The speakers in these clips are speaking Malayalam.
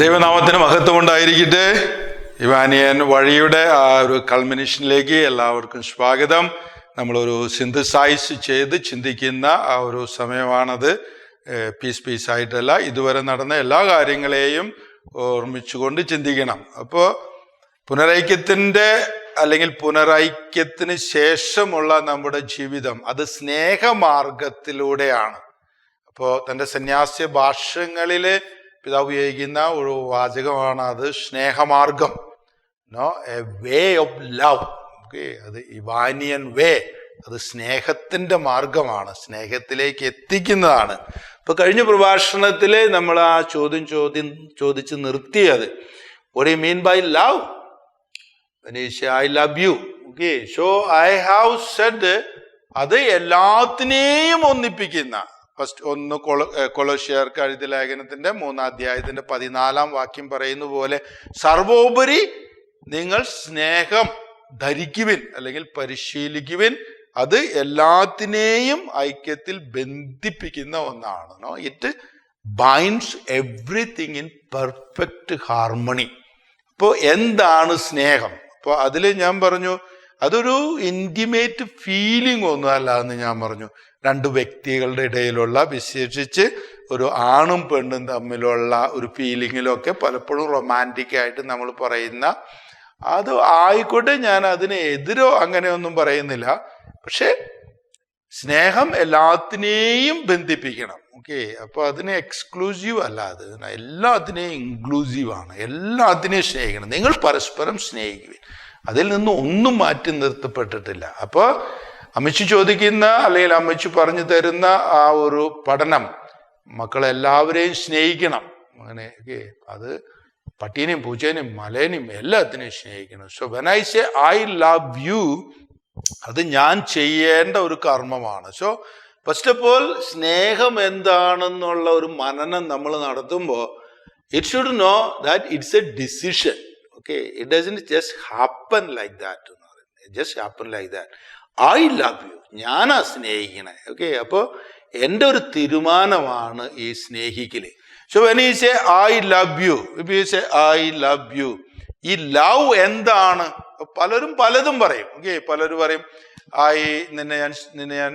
ദൈവനാമത്തിന് മഹത്വം ഉണ്ടായിരിക്കട്ടെ. ഇവാനിയൻ വഴിയുടെ ആ ഒരു കൾമിനേഷനിലേക്ക് എല്ലാവർക്കും സ്വാഗതം. നമ്മളൊരു സിന്തസൈസ് ചെയ്ത് ചിന്തിക്കുന്ന ആ ഒരു സമയമാണത്. പീസ് ആയിട്ടല്ല, ഇതുവരെ നടന്ന എല്ലാ കാര്യങ്ങളെയും ഓർമ്മിച്ചുകൊണ്ട് ചിന്തിക്കണം. അപ്പോൾ പുനരൈക്യത്തിൻ്റെ അല്ലെങ്കിൽ പുനരൈക്യത്തിന് ശേഷമുള്ള നമ്മുടെ ജീവിതം അത് സ്നേഹമാർഗത്തിലൂടെയാണ്. അപ്പോൾ തൻ്റെ സന്യാസ്യ ഭാഷ്യങ്ങളിൽ പിതാവ് ഉപയോഗിക്കുന്ന ഒരു വാചകമാണ് അത് സ്നേഹമാർഗം. A way of love. Okay, അത് ഇവാനിയൻ വേ, അത് സ്നേഹത്തിൻ്റെ മാർഗമാണ്, സ്നേഹത്തിലേക്ക് എത്തിക്കുന്നതാണ്. ഇപ്പൊ കഴിഞ്ഞ പ്രഭാഷണത്തിൽ നമ്മൾ ആ ചോദിച്ച് നിർത്തിയത് what do you mean by love? When you say I love you, okay, so I have said അത് എല്ലാത്തിനെയും ഒന്നിപ്പിക്കുന്ന. ഫസ്റ്റ് ഒന്ന് കൊളോസ്യർക്ക് എഴുതിയ ലേഖനത്തിന്റെ 3-ാം അധ്യായത്തിന്റെ 14-ാം വാക്യം പറയുന്ന പോലെ സർവോപരി നിങ്ങൾ സ്നേഹം ധരിക്കുവിൻ അല്ലെങ്കിൽ പരിശീലിക്കുവിൻ. അത് എല്ലാത്തിനെയും ഐക്യത്തിൽ ബന്ധിപ്പിക്കുന്ന ഒന്നാണ്. It binds everything in perfect harmony. അപ്പോൾ എന്താണ് സ്നേഹം? അപ്പോൾ അതിൽ ഞാൻ പറഞ്ഞു അതൊരു ഇൻറ്റിമേറ്റ് ഫീലിംഗ് ഒന്നും അല്ല എന്ന് ഞാൻ പറഞ്ഞു. രണ്ട് വ്യക്തികളുടെ ഇടയിലുള്ള, വിശേഷിച്ച് ഒരു ആണും പെണ്ണും തമ്മിലുള്ള ഒരു ഫീലിങ്ങിലൊക്കെ പലപ്പോഴും റൊമാൻറ്റിക് ആയിട്ട് നമ്മൾ പറയുന്ന അത് ആയിക്കോട്ടെ, ഞാൻ അതിന് എതിരോ അങ്ങനെയൊന്നും പറയുന്നില്ല. പക്ഷെ സ്നേഹം എല്ലാത്തിനെയും ബന്ധിപ്പിക്കണം. ഓക്കെ, അപ്പോൾ അതിന് എക്സ്ക്ലൂസീവ് അല്ല, അത് എല്ലാത്തിനെയും ഇൻക്ലൂസീവാണ്. എല്ലാത്തിനെയും സ്നേഹിക്കണം. നിങ്ങൾ പരസ്പരം സ്നേഹിക്കുവിൻ. അതിൽ നിന്ന് ഒന്നും മാറ്റി നിർത്തപ്പെട്ടിട്ടില്ല. അപ്പോൾ അമ്മച്ചി ചോദിക്കുന്ന അല്ലെങ്കിൽ അമ്മച്ചി പറഞ്ഞു തരുന്ന ആ ഒരു പഠനം, മക്കളെല്ലാവരെയും സ്നേഹിക്കണം. അങ്ങനെ അത് പട്ടീനെയും പൂച്ചേനെയും മലേനെയും എല്ലാത്തിനെയും സ്നേഹിക്കണം. So when I say I love U, അത് ഞാൻ ചെയ്യേണ്ട ഒരു കർമ്മമാണ്. സോ ഫസ്റ്റ് ഓഫ് ഓൾ സ്നേഹം എന്താണെന്നുള്ള ഒരു മനനം നമ്മൾ നടത്തുമ്പോൾ it should know that it's a decision. Okay, it doesn't just happen like that എന്ന് പറയുന്നത്. Just happen like that. I love you, ഞാനാ സ്നേഹിക്കണേ. ഓക്കെ, അപ്പോൾ എൻ്റെ ഒരു തീരുമാനമാണ് ഈ സ്നേഹിക്കല്. So when you say I love you, if you say I love you, ഈ ലവ് എന്താണ്? പലരും പലതും പറയും. ഓക്കെ, പലരും പറയും നിന്നെ ഞാൻ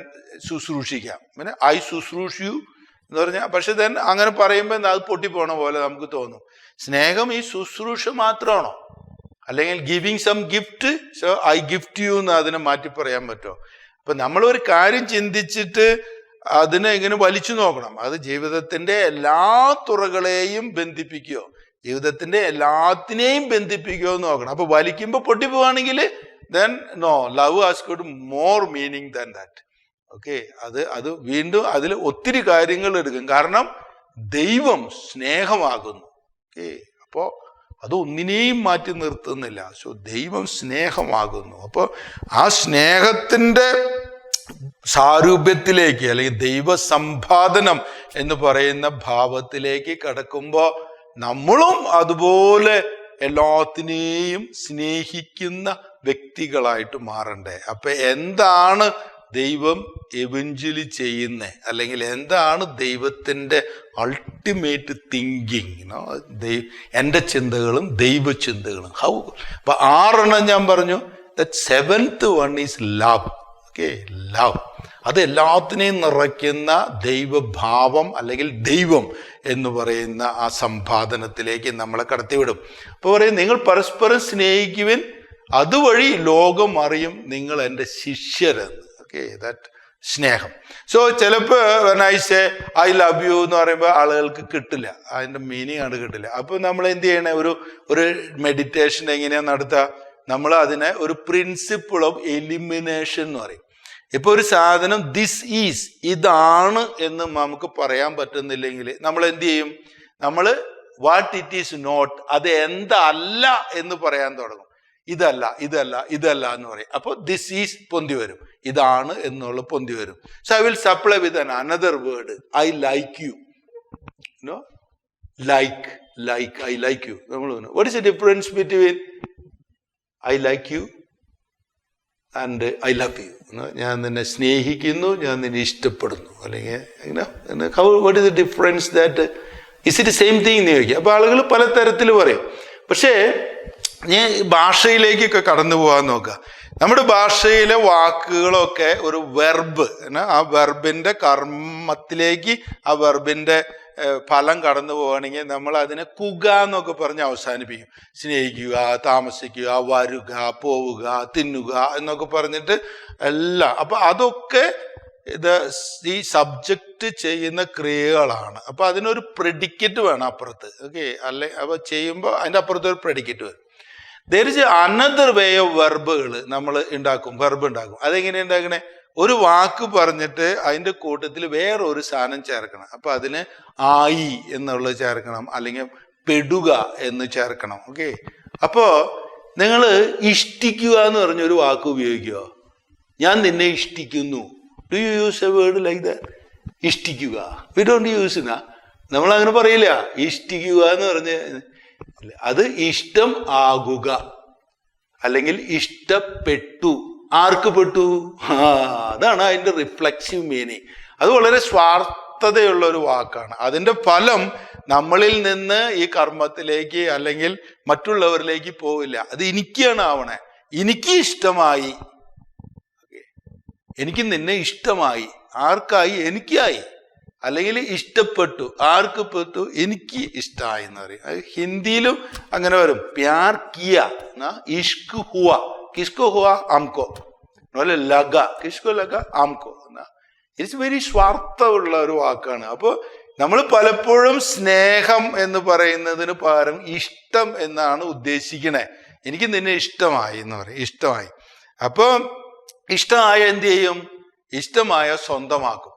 ശുശ്രൂഷിക്കാം, പിന്നെ ഐ ശുശ്രൂഷ് യു എന്ന് പറഞ്ഞാൽ. പക്ഷെ then അങ്ങനെ പറയുമ്പോൾ അത് പൊട്ടിപ്പോണ പോലെ നമുക്ക് തോന്നും. സ്നേഹം ഈ ശുശ്രൂഷ മാത്രമാണോ? അല്ലെങ്കിൽ giving some gift, so I gift you എന്ന് അതിനെ മാറ്റി പറയാൻ പറ്റുമോ? അപ്പൊ നമ്മളൊരു കാര്യം ചിന്തിച്ചിട്ട് അതിനെ ഇങ്ങനെ വലിച്ചു നോക്കണം. അത് ജീവിതത്തിന്റെ എല്ലാ തുറകളെയും ബന്ധിപ്പിക്കുകയോ ജീവിതത്തിന്റെ എല്ലാത്തിനെയും ബന്ധിപ്പിക്കുകയോ എന്ന് നോക്കണം. അപ്പൊ വലിക്കുമ്പോൾ പൊട്ടിപ്പോവാണെങ്കിൽ then no, love has got more meaning than that. Okay, അത് വീണ്ടും അതിൽ ഒത്തിരി കാര്യങ്ങൾ എടുക്കും. കാരണം ദൈവം സ്നേഹമാകുന്നു. ഓക്കെ, അപ്പോൾ അത് ഒന്നിനെയും മാറ്റി നിർത്തുന്നില്ല. സോ ദൈവം സ്നേഹമാകുന്നു. അപ്പോൾ ആ സ്നേഹത്തിൻ്റെ സാരൂപ്യത്തിലേക്ക് അല്ലെങ്കിൽ ദൈവസമ്പാദനം എന്ന് പറയുന്ന ഭാവത്തിലേക്ക് കടക്കുമ്പോൾ നമ്മളും അതുപോലെ എല്ലാത്തിനെയും സ്നേഹിക്കുന്ന വ്യക്തികളായിട്ട് മാറണ്ടേ? അപ്പൊ എന്താണ് ദൈവം എവഞ്ചലി ചെയ്യുന്നത്, അല്ലെങ്കിൽ എന്താണ് ദൈവത്തിൻ്റെ അൾട്ടിമേറ്റ് തിങ്കിങ്? എൻ്റെ ചിന്തകളും ദൈവചിന്തകളും. ഹൗ? അപ്പൊ 6 ഞാൻ പറഞ്ഞു. That 7th one is love. Okay, love അത് എല്ലാത്തിനെയും നിറയ്ക്കുന്ന ദൈവഭാവം അല്ലെങ്കിൽ ദൈവം എന്ന് പറയുന്ന ആ സമ്പാദനത്തിലേക്ക് നമ്മളെ കടത്തിവിടും. അപ്പോൾ പറയും നിങ്ങൾ പരസ്പരം സ്നേഹിക്കുവിൻ, അതുവഴി ലോകം അറിയും നിങ്ങൾ എൻ്റെ ശിഷ്യരെന്ന്. ഓക്കെ, ദാറ്റ് സ്നേഹം. സോ ചിലപ്പോൾ when I say I love you എന്ന് പറയുമ്പോൾ ആളുകൾക്ക് കിട്ടില്ല, അതിൻ്റെ മീനിങ് ആണ് കിട്ടില്ല. അപ്പോൾ നമ്മൾ എന്ത് ചെയ്യണേ? ഒരു മെഡിറ്റേഷൻ എങ്ങനെയാണ് നടത്തുക? നമ്മൾ അതിനെ ഒരു പ്രിൻസിപ്പിൾ ഓഫ് എലിമിനേഷൻ എന്ന് പറയും. ഇപ്പൊ ഒരു സാധനം ദിസ് ഈസ്, ഇതാണ് എന്ന് നമുക്ക് പറയാൻ പറ്റുന്നില്ലെങ്കിൽ നമ്മൾ എന്ത് ചെയ്യും? നമ്മൾ വാട്ട് ഇറ്റ് ഈസ് നോട്ട്, അത് എന്തല്ല എന്ന് പറയാൻ തുടങ്ങും. ഇതല്ല ഇതല്ല ഇതല്ല എന്ന് പറയും. അപ്പോൾ ദിസ് ഈസ് പൊന്തി വരും, ഇതാണ് എന്നുള്ള പൊന്തി വരും. So I will supply with another word, I like you. Like I like you. നമ്മൾ what is the difference between I like you and I love you? ഞാൻ നിന്നെ സ്നേഹിക്കുന്നു, ഞാൻ നിന്നെ ഇഷ്ടപ്പെടുന്നു, അല്ലെങ്കിൽ what is the difference that is it same thing എന്ന് ചോദിക്കുക. അപ്പൊ ആളുകൾ പലതരത്തിൽ പറയും. പക്ഷേ ഞാൻ ഭാഷയിലേക്കൊക്കെ കടന്നു പോകാൻ നോക്കുക. നമ്മുടെ ഭാഷയിലെ വാക്കുകളൊക്കെ ഒരു വെർബ്, ആ വെർബിന്റെ കർമ്മത്തിലേക്ക് ആ വെർബിന്റെ ഫലം കടന്നു പോവുകയാണെങ്കിൽ നമ്മൾ അതിനെ കുക എന്നൊക്കെ പറഞ്ഞ് അവസാനിപ്പിക്കും. സ്നേഹിക്കുക, താമസിക്കുക, വരുക, പോവുക, തിന്നുക എന്നൊക്കെ പറഞ്ഞിട്ട് എല്ലാം. അപ്പൊ അതൊക്കെ ഈ സബ്ജക്റ്റ് ചെയ്യുന്ന ക്രിയകളാണ്. അപ്പൊ അതിനൊരു പ്രെഡിക്കേറ്റ് വേണം അപ്പുറത്ത്. ഓക്കെ, അല്ലെ? അപ്പൊ ചെയ്യുമ്പോൾ അതിൻ്റെ അപ്പുറത്ത് ഒരു പ്രെഡിക്കേറ്റ് വരും. There is another way of വെർബുകൾ നമ്മൾ ഉണ്ടാക്കും, വെർബ് ഉണ്ടാക്കും. അതെങ്ങനെ ഉണ്ടാക്കണേ? ഒരു വാക്ക് പറഞ്ഞിട്ട് അതിൻ്റെ കൂട്ടത്തിൽ വേറൊരു സാധനം ചേർക്കണം. അപ്പൊ അതിന് ആയി എന്നുള്ളത് ചേർക്കണം, അല്ലെങ്കിൽ പെടുക എന്ന് ചേർക്കണം. ഓക്കെ, അപ്പോ നിങ്ങൾ ഇഷ്ടിക്കുക എന്ന് പറഞ്ഞൊരു വാക്ക് ഉപയോഗിക്കുക. ഞാൻ നിന്നെ ഇഷ്ടിക്കുന്നു. Do you use a word like that? ഇഷ്ടിക്കുക. We don't use. നമ്മൾ അങ്ങനെ പറയില്ല. ഇഷ്ടിക്കുക എന്ന് പറഞ്ഞ് അത് ഇഷ്ടം ആകുക, അല്ലെങ്കിൽ ഇഷ്ടപ്പെട്ടു. ആർക്ക് പെട്ടു? അതാണ് അതിൻ്റെ റിഫ്ലെക്സീവ് മീനിങ്. അത് വളരെ സ്വാർത്ഥതയുള്ള ഒരു വാക്കാണ്. അതിൻ്റെ ഫലം നമ്മളിൽ നിന്ന് ഈ കർമ്മത്തിലേക്ക് അല്ലെങ്കിൽ മറ്റുള്ളവരിലേക്ക് പോവില്ല. അത് എനിക്കാണ് ആവണേ. എനിക്ക് ഇഷ്ടമായി, എനിക്ക് നിന്നെ ഇഷ്ടമായി. ആർക്കായി? എനിക്കായി. അല്ലെങ്കിൽ ഇഷ്ടപ്പെട്ടു. ആർക്ക് പെട്ടു? എനിക്ക് ഇഷ്ടമായി എന്ന് പറയും. അത് ഹിന്ദിയിലും അങ്ങനെ വരും. പ്യാർ കിയ, ഇഷ്ക് ഹുവ, കിസ്കോ ഹുവ ആംകോ, അതുപോലെ ലഗ, കിസ്കോ ലഗ ആംകോ. ഇറ്റ്സ് വെരി സ്വാർത്ഥമുള്ള ഒരു വാക്കാണ്. അപ്പോൾ നമ്മൾ പലപ്പോഴും സ്നേഹം എന്ന് പറയുന്നതിന് പകരം ഇഷ്ടം എന്നാണ് ഉദ്ദേശിക്കണേ. എനിക്ക് നിന്നെ ഇഷ്ടമായി എന്ന് പറയും. ഇഷ്ടമായി. അപ്പോൾ ഇഷ്ടമായ എന്ത് ചെയ്യും? ഇഷ്ടമായ സ്വന്തമാക്കും.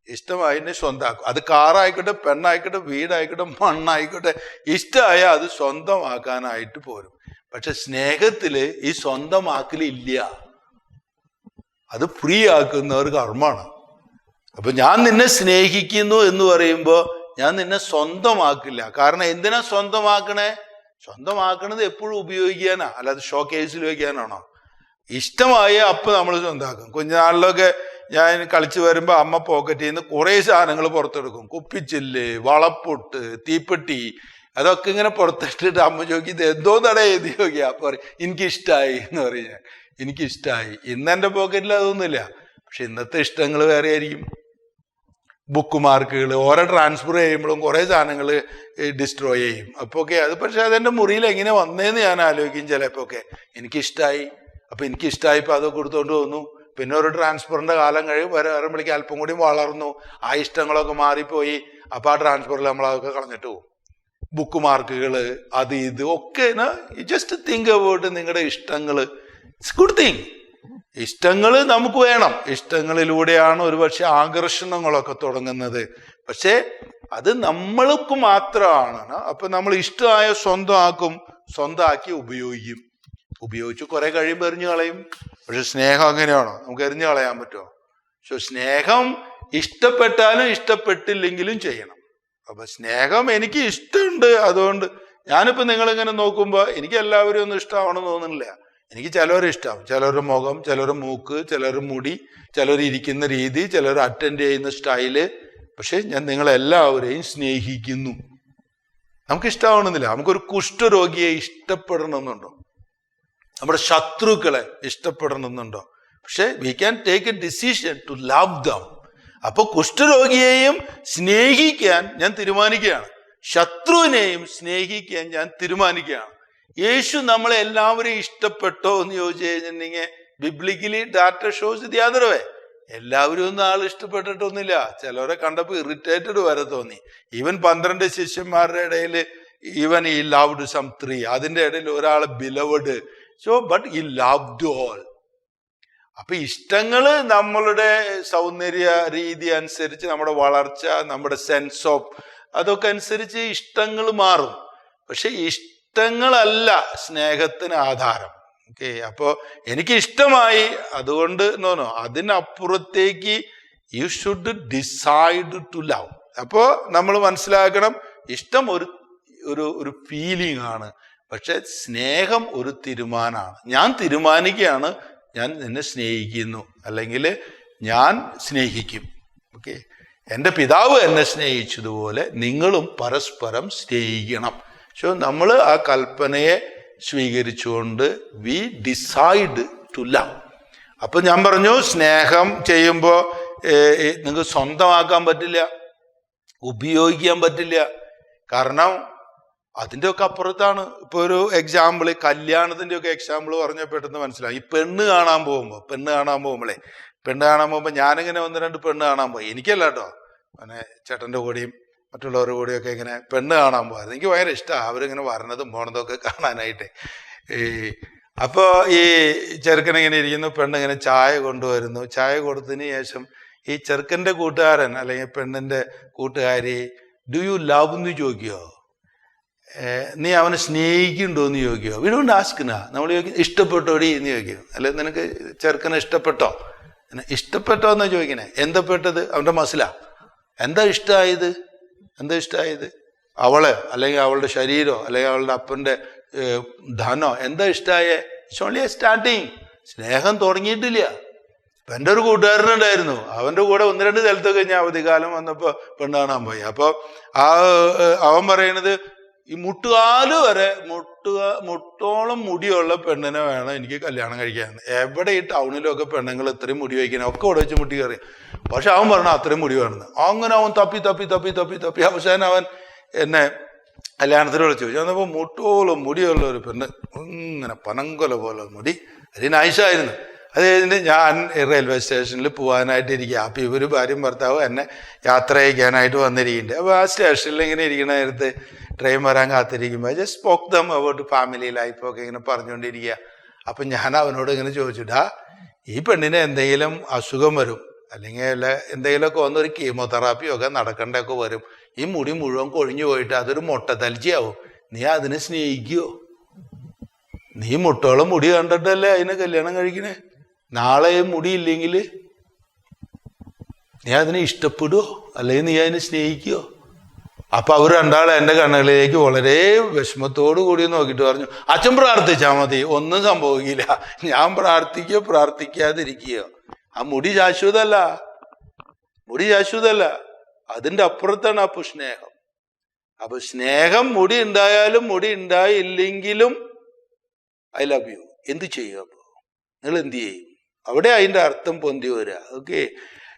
ഇഷ്ടമായതിനെ സ്വന്തമാക്കും. അത് കാറായിക്കോട്ടെ, പെണ്ണായിക്കോട്ടെ, വീടായിക്കോട്ടെ, മണ്ണായിക്കോട്ടെ, ഇഷ്ടമായ അത് സ്വന്തമാക്കാനായിട്ട് പോരും. പക്ഷെ സ്നേഹത്തില് ഈ സ്വന്തമാക്കലില്ല. അത് ഫ്രീ ആക്കുന്ന ഒരു കർമ്മമാണ്. അപ്പൊ ഞാൻ നിന്നെ സ്നേഹിക്കുന്നു എന്ന് പറയുമ്പോൾ ഞാൻ നിന്നെ സ്വന്തമാക്കില്ല. കാരണം എന്തിനാ സ്വന്തമാക്കണേ? സ്വന്തമാക്കണത് എപ്പോഴും ഉപയോഗിക്കാനാ, അല്ലാതെ ഷോ കേസിൽ വയ്ക്കാനാണോ? ഇഷ്ടമായ അപ്പം നമ്മൾ സ്വന്തമാക്കും. കുഞ്ഞുനാളിലൊക്കെ ഞാൻ കളിച്ചു വരുമ്പോൾ അമ്മ പോക്കറ്റിൽ നിന്ന് കുറേ സാധനങ്ങൾ പുറത്തെടുക്കും. കുപ്പിച്ചില്ല്, വളപ്പൊട്ട്, തീപ്പെട്ടി, അതൊക്കെ ഇങ്ങനെ പുറത്തിട്ടിട്ട് അമ്മ ചോദിക്കും ഇത് എന്തോ തട എഴുതി ചോദിക്കുക. അപ്പൊ എനിക്കിഷ്ടമായി എന്ന് പറയും. എനിക്കിഷ്ടമായി. ഇന്ന് എൻ്റെ പോക്കറ്റിൽ അതൊന്നുമില്ല. പക്ഷെ ഇന്നത്തെ ഇഷ്ടങ്ങൾ വേറെ ആയിരിക്കും. ബുക്ക് മാർക്കുകൾ ഓരോ ട്രാൻസ്ഫർ ചെയ്യുമ്പോഴും കുറേ സാധനങ്ങൾ ഡിസ്ട്രോയ് ചെയ്യും. അപ്പോൾ ഓക്കെ, അത് പക്ഷെ അതെൻ്റെ മുറിയിൽ എങ്ങനെ വന്നേന്ന് ഞാൻ ആലോചിക്കും ചിലപ്പോൾ. ഒക്കെ എനിക്കിഷ്ടമായി. അപ്പൊ എനിക്കിഷ്ടമായിപ്പോൾ അതൊക്കെ കൊടുത്തോണ്ട് പോന്നു. പിന്നെ ഒരു ട്രാൻസ്ഫറിന്റെ കാലം വരുമ്പോഴേക്കും അല്പം കൂടി വളർന്നു, ആ ഇഷ്ടങ്ങളൊക്കെ മാറിപ്പോയി. അപ്പൊ ആ ട്രാൻസ്ഫറിൽ നമ്മളതൊക്കെ കളഞ്ഞിട്ട് പോകും. ബുക്ക് മാർക്കുകൾ, അത് ഇത് ഒക്കെ. ജസ്റ്റ് തിങ്ക് അബൌട്ട് നിങ്ങളുടെ ഇഷ്ടങ്ങൾ. It's good thing. ഇഷ്ടങ്ങൾ നമുക്ക് വേണം. ഇഷ്ടങ്ങളിലൂടെയാണ് ഒരുപക്ഷെ ആകർഷണങ്ങളൊക്കെ തുടങ്ങുന്നത്. പക്ഷെ അത് നമ്മൾക്ക് മാത്രമാണ്. അപ്പൊ നമ്മൾ ഇഷ്ടമായ സ്വന്തമാക്കും, സ്വന്തമാക്കി ഉപയോഗിക്കും. ഉപയോഗിച്ച് കുറെ കഴിയുമ്പോൾ എറിഞ്ഞു കളയും. പക്ഷെ സ്നേഹം അങ്ങനെയാണോ? നമുക്ക് എറിഞ്ഞു കളയാൻ പറ്റുമോ? പക്ഷെ സ്നേഹം ഇഷ്ടപ്പെട്ടാലും ഇഷ്ടപ്പെട്ടില്ലെങ്കിലും ചെയ്യണം. അപ്പൊ സ്നേഹം എനിക്ക് ഇഷ്ടമുണ്ട്. അതുകൊണ്ട് ഞാനിപ്പോ നിങ്ങളിങ്ങനെ നോക്കുമ്പോൾ എനിക്ക് എല്ലാവരും ഒന്നും ഇഷ്ടമാവണമെന്ന് തോന്നുന്നില്ല. എനിക്ക് ചിലവരെ ഇഷ്ടമാവും. ചിലരുടെ മുഖം, ചിലരുടെ മൂക്ക്, ചിലരുടെ മുടി, ചിലർ ഇരിക്കുന്ന രീതി, ചിലർ അറ്റൻഡ് ചെയ്യുന്ന സ്റ്റൈല്. പക്ഷെ ഞാൻ നിങ്ങളെല്ലാവരെയും സ്നേഹിക്കുന്നു. നമുക്ക് ഇഷ്ടമാവണമെന്നില്ല. നമുക്കൊരു കുഷ്ഠരോഗിയെ ഇഷ്ടപ്പെടണമെന്നുണ്ടോ? നമ്മുടെ ശത്രുക്കളെ ഇഷ്ടപ്പെടണമെന്നുണ്ടോ? പക്ഷെ we can take a decision to love them. അപ്പൊ കുഷ്ഠരോഗിയെയും സ്നേഹിക്കാൻ ഞാൻ തീരുമാനിക്കുകയാണ്. ശത്രുവിനെയും സ്നേഹിക്കാൻ ഞാൻ തീരുമാനിക്കുകയാണ്. യേശു നമ്മളെ എല്ലാവരെയും ഇഷ്ടപ്പെട്ടോ എന്ന് ചോദിച്ചു കഴിഞ്ഞിട്ടുണ്ടെങ്കിൽ biblically data shows the other way. എല്ലാവരും ഒന്നും ആൾ ഇഷ്ടപ്പെട്ടിട്ടൊന്നുമില്ല. ചിലവരെ കണ്ടപ്പോൾ ഇറിറ്റേറ്റഡ് വരെ തോന്നി. ഈവൻ 12 ശിഷ്യന്മാരുടെ ഇടയിൽ ഈവൻ ഈ ലവ്ഡ് സം 3. അതിന്റെ ഇടയിൽ ഒരാളെ ബിലവഡ്. സോ ബട്ട് ഈ ലവ്ഡ് ഓൾ. അപ്പൊ ഇഷ്ടങ്ങള് നമ്മളുടെ സൗന്ദര്യ രീതി അനുസരിച്ച്, നമ്മുടെ വളർച്ച, നമ്മുടെ സെൻസ് ഓഫ് അതൊക്കെ അനുസരിച്ച് ഇഷ്ടങ്ങൾ മാറും. പക്ഷെ ഇഷ്ടങ്ങളല്ല സ്നേഹത്തിന് ആധാരം. ഓക്കെ, അപ്പോ എനിക്ക് ഇഷ്ടമായി, അതുകൊണ്ട് അതിനപ്പുറത്തേക്ക് you should decide to love. അപ്പോ നമ്മൾ മനസ്സിലാക്കണം, ഇഷ്ടം ഒരു ഫീലിംഗ് ആണ്. പക്ഷെ സ്നേഹം ഒരു തീരുമാനമാണ്. ഞാൻ തീരുമാനിക്കുകയാണ് ഞാൻ നിന്നെ സ്നേഹിക്കുന്നു, അല്ലെങ്കിൽ ഞാൻ സ്നേഹിക്കും. ഓക്കെ, എൻ്റെ പിതാവ് എന്നെ സ്നേഹിച്ചതുപോലെ നിങ്ങളും പരസ്പരം സ്നേഹിക്കണം. സോ നമ്മൾ ആ കൽപ്പനയെ സ്വീകരിച്ചുകൊണ്ട് വി ഡിസൈഡ് ടു ലവ്. അപ്പൊ ഞാൻ പറഞ്ഞു, സ്നേഹം ചെയ്യുമ്പോൾ നിങ്ങൾക്ക് സ്വന്തമാക്കാൻ പറ്റില്ല, ഉപയോഗിക്കാൻ പറ്റില്ല. കാരണം അതിൻ്റെ ഒക്കെ അപ്പുറത്താണ്. ഇപ്പൊ ഒരു എക്സാമ്പിൾ, കല്യാണത്തിൻ്റെ ഒക്കെ എക്സാമ്പിൾ പറഞ്ഞാൽ പെട്ടെന്ന് മനസ്സിലാവും. ഈ പെണ്ണ് കാണാൻ പോകുമ്പോൾ ഞാനിങ്ങനെ 1-2 പെണ്ണ് കാണാൻ പോയി. എനിക്കല്ല കേട്ടോ, പിന്നെ ചേട്ടൻ്റെ കൂടെയും മറ്റുള്ളവരുടെ കൂടെയൊക്കെ ഇങ്ങനെ പെണ്ണ് കാണാൻ പോകാറ് എനിക്ക് ഭയങ്കര ഇഷ്ടമാണ്. അവരിങ്ങനെ വരണതും പോണതും ഒക്കെ കാണാനായിട്ട്. അപ്പോൾ ഈ ചെറുക്കനിങ്ങനെ ഇരിക്കുന്നു, പെണ്ണിങ്ങനെ ചായ കൊണ്ടുവരുന്നു. ചായ കൊടുത്തതിന് ശേഷം ഈ ചെറുക്കൻ്റെ കൂട്ടുകാരൻ അല്ലെങ്കിൽ പെണ്ണിൻ്റെ കൂട്ടുകാരി ഡു യു ലവ് എന്ന് ചോദിക്കുമോ, നീ അവനെ സ്നേഹിക്കുന്നുണ്ടോ എന്ന് ചോദിക്കുമോ? We don't ask. നമ്മൾ ചോദിക്കും ഇഷ്ടപ്പെട്ടോടി എന്ന് ചോദിക്കും. അല്ലെങ്കിൽ നിനക്ക് ചെറുക്കനെ ഇഷ്ടപ്പെട്ടോ എന്ന് ചോദിക്കണേ. എന്താ പെട്ടത്? അവൻ്റെ മനസ്സിലാ എന്താ ഇഷ്ടമായത്? അവള് അല്ലെങ്കിൽ അവളുടെ ശരീരമോ അല്ലെങ്കിൽ അവളുടെ അപ്പൻ്റെ ധനോ എന്താ ഇഷ്ടമായേ? It's only a starting. സ്നേഹം തുടങ്ങിയിട്ടില്ല. ഇപ്പം എൻ്റെ ഒരു കൂട്ടുകാരനുണ്ടായിരുന്നു, അവൻ്റെ കൂടെ 1-2 സ്ഥലത്തൊക്കെ ഞാൻ അവധിക്കാലം വന്നപ്പോൾ പെണ്ണ് കാണാൻ പോയി. അപ്പോൾ അവൻ പറയണത്, ഈ മുട്ടുകാല് വരെ മുട്ടോളം മുടിയുള്ള പെണ്ണിനെ വേണം എനിക്ക് കല്യാണം കഴിക്കാൻ. എവിടെ ഈ ടൗണിലൊക്കെ പെണ്ണുങ്ങൾ ഇത്രയും മുടി വയ്ക്കണേ, ഒക്കെ ഇവിടെ വെച്ച് മുട്ടി കയറി. പക്ഷെ അവൻ പറഞ്ഞ അത്രയും മുടി വേണമെന്ന്. അങ്ങനെ അവൻ തപ്പി അവസാനം അവൻ എന്നെ കല്യാണത്തിന് വിളിച്ചു. ചെന്നപ്പോൾ മുട്ടോളം മുടിയുള്ള ഒരു പെണ്ണ്, ഇങ്ങനെ പനങ്കൊല പോലെ മുടി, അത് നൈസായിരുന്നു. അത് കഴിഞ്ഞിട്ട് ഞാൻ റെയിൽവേ സ്റ്റേഷനിൽ പോകാനായിട്ട് ഇരിക്കുക. അപ്പം ഇവർ ഭാര്യയും ഭർത്താവും എന്നെ യാത്ര അയക്കാനായിട്ട് വന്നിരിക്കുന്നുണ്ട്. അപ്പോൾ ആ സ്റ്റേഷനിൽ ഇങ്ങനെ ഇരിക്കുന്ന നേരത്ത് ട്രെയിൻ വരാൻ കാത്തിരിക്കുമ്പോൾ just spoke them about family ലൈഫൊക്കെ ഇങ്ങനെ പറഞ്ഞുകൊണ്ടിരിക്കുക. അപ്പം ഞാൻ അവനോട് ഇങ്ങനെ ചോദിച്ചിട്ടാ, ഈ പെണ്ണിന് എന്തെങ്കിലും അസുഖം വരും, അല്ലെങ്കിൽ എന്തെങ്കിലുമൊക്കെ വന്നൊരു കീമോതെറാപ്പിയൊക്കെ നടക്കേണ്ടതൊക്കെ വരും, ഈ മുടി മുഴുവൻ കൊഴിഞ്ഞു പോയിട്ട് അതൊരു മുട്ടത്തലിച്ചയാവും, നീ അതിനെ സ്നേഹിക്കുമോ? നീ മുട്ടോളം മുടി കണ്ടിട്ടല്ലേ അതിനെ കല്യാണം കഴിക്കണേ. നാളെ മുടിയില്ലെങ്കിൽ നീ അതിനെ ഇഷ്ടപ്പെടുവോ? അല്ലെങ്കിൽ നീ അതിനെ സ്നേഹിക്കുവോ? അപ്പൊ അവർ രണ്ടാളും എൻ്റെ കണ്ണുകളിലേക്ക് വളരെ വിഷമത്തോടു കൂടി നോക്കിയിട്ട് പറഞ്ഞു, അച്ഛൻ പ്രാർത്ഥിച്ചാൽ മതി, ഒന്നും സംഭവിക്കില്ല. ഞാൻ പ്രാർത്ഥിക്കാതിരിക്കുകയോ? ആ മുടി ശാശ്വതല്ല. അതിൻ്റെ അപ്പുറത്താണ് അപ്പൊ സ്നേഹം. അപ്പൊ സ്നേഹം മുടി ഉണ്ടായാലും മുടി ഉണ്ടായില്ലെങ്കിലും ഐ ലവ് യു. എന്ത് ചെയ്യും? അപ്പോ നിങ്ങൾ എന്ത് ചെയ്യും? അവിടെ അതിൻ്റെ അർത്ഥം പൊന്തി വരിക. Okay,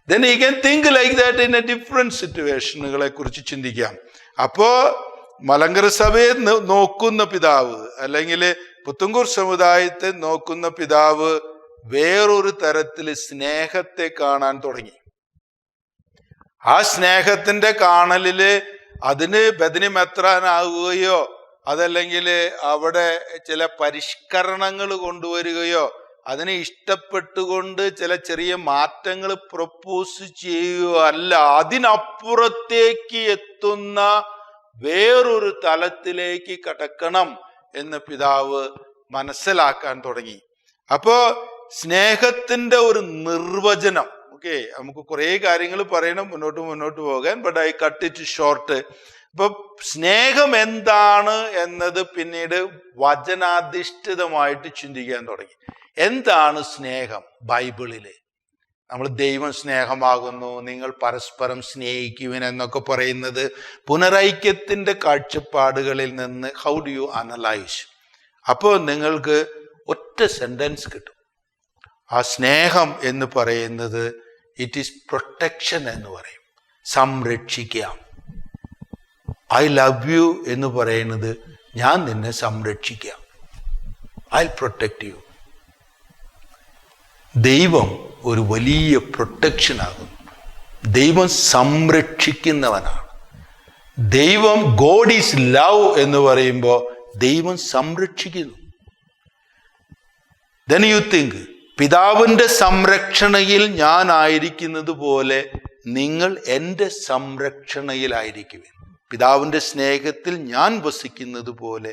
then you can think like that in a different സിറ്റുവേഷനുകളെ കുറിച്ച് ചിന്തിക്കാം. അപ്പോ മലങ്കര സഭയെ നോക്കുന്ന പിതാവ് അല്ലെങ്കിൽ പുത്തൻകൂർ സമുദായത്തെ നോക്കുന്ന പിതാവ് വേറൊരു തരത്തിൽ സ്നേഹത്തെ കാണാൻ തുടങ്ങി. ആ സ്നേഹത്തിന്റെ കാണലില് അതിന് ബദനിമെത്രാനാവുകയോ അതല്ലെങ്കിൽ അവിടെ ചില പരിഷ്കരണങ്ങൾ കൊണ്ടുവരികയോ അതിനെ ഇഷ്ടപ്പെട്ടുകൊണ്ട് ചില ചെറിയ മാറ്റങ്ങൾ പ്രൊപ്പോസ് ചെയ്യുകയോ അല്ല, അതിനപ്പുറത്തേക്ക് എത്തുന്ന വേറൊരു തലത്തിലേക്ക് കടക്കണം എന്ന് പിതാവ് മനസ്സിലാക്കാൻ തുടങ്ങി. അപ്പോ സ്നേഹത്തിന്റെ ഒരു നിർവചനം, ഓക്കെ, നമുക്ക് കുറേ കാര്യങ്ങൾ പറയണം മുന്നോട്ട് പോകാൻ, but I cut it short. ഇപ്പൊ സ്നേഹം എന്താണ് എന്നത് പിന്നീട് വചനാധിഷ്ഠിതമായിട്ട് ചിന്തിക്കാൻ തുടങ്ങി. എന്താണ് സ്നേഹം? ബൈബിളില് നമ്മൾ ദൈവം സ്നേഹമാകുന്നു, നിങ്ങൾ പരസ്പരം സ്നേഹിക്കുവിൻ എന്നൊക്കെ പറയുന്നത് പുനരൈക്യത്തിന്റെ കാഴ്ചപ്പാടുകളിൽ നിന്ന് ഹൗ ഡു യു അനലൈസ്? അപ്പോൾ നിങ്ങൾക്ക് ഒറ്റ സെന്റൻസ് കിട്ടും. ആ സ്നേഹം എന്ന് പറയുന്നത് ഇറ്റ് ഈസ് പ്രൊട്ടക്ഷൻ എന്ന് പറയും, സംരക്ഷിക്കാം. ഐ ലവ് യു എന്ന് പറയുന്നത് ഞാൻ നിന്നെ സംരക്ഷിക്കാം, ഐ പ്രൊട്ടക്ട് യു. ദൈവം ഒരു വലിയ പ്രൊട്ടക്ഷനാകുന്നു. ദൈവം സംരക്ഷിക്കുന്നവനാണ്. ദൈവം ഗോഡ് ഈസ് ലവ് എന്ന് പറയുമ്പോൾ ദൈവം സംരക്ഷിക്കുന്നു. then you think, പിതാവിൻ്റെ സംരക്ഷണയിൽ ഞാൻ ആയിരിക്കുന്നത് പോലെ നിങ്ങൾ എൻ്റെ സംരക്ഷണയിലായിരിക്കുവിൻ. പിതാവിൻ്റെ സ്നേഹത്തിൽ ഞാൻ വസിക്കുന്നത് പോലെ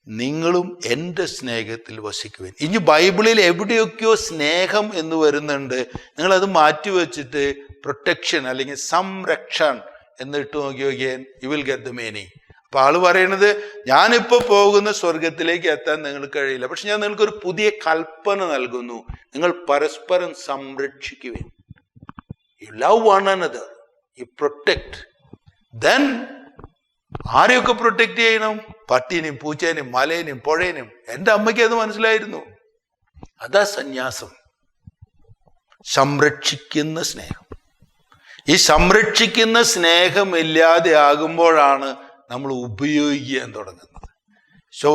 നിങ്ങളും എൻ്റെ സ്നേഹത്തിൽ വസിക്കുവിൻ. ഇനി ബൈബിളിൽ എവിടെയൊക്കെയോ സ്നേഹം എന്ന് വരുന്നുണ്ട്, നിങ്ങളത് മാറ്റിവെച്ചിട്ട് പ്രൊട്ടക്ഷൻ അല്ലെങ്കിൽ സംരക്ഷൺ എന്നിട്ട് നോക്കിയാൽ you will get the meaning. അപ്പൊ ആള് പറയണത്, ഞാനിപ്പോൾ പോകുന്ന സ്വർഗത്തിലേക്ക് എത്താൻ നിങ്ങൾക്ക് കഴിയില്ല, പക്ഷെ ഞാൻ നിങ്ങൾക്കൊരു പുതിയ കൽപ്പന നൽകുന്നു, നിങ്ങൾ പരസ്പരം സംരക്ഷിക്കുവിൻ. യു ലവ് വൺ അനദർ, ഈ പ്രൊട്ടക്ട്. ദെൻ ആരെയൊക്കെ പ്രൊട്ടക്ട് ചെയ്യണം? പട്ടീനെയും പൂച്ചേനെയും മലേനെയും പുഴേനെയും. എൻ്റെ അമ്മയ്ക്ക് അത് മനസ്സിലായിരുന്നു. അതാ സന്യാസം, സംരക്ഷിക്കുന്ന സ്നേഹം. ഈ സംരക്ഷിക്കുന്ന സ്നേഹം ഇല്ലാതെ ആകുമ്പോഴാണ് നമ്മൾ ഉപയോഗിക്കാൻ തുടങ്ങുന്നത്. സോ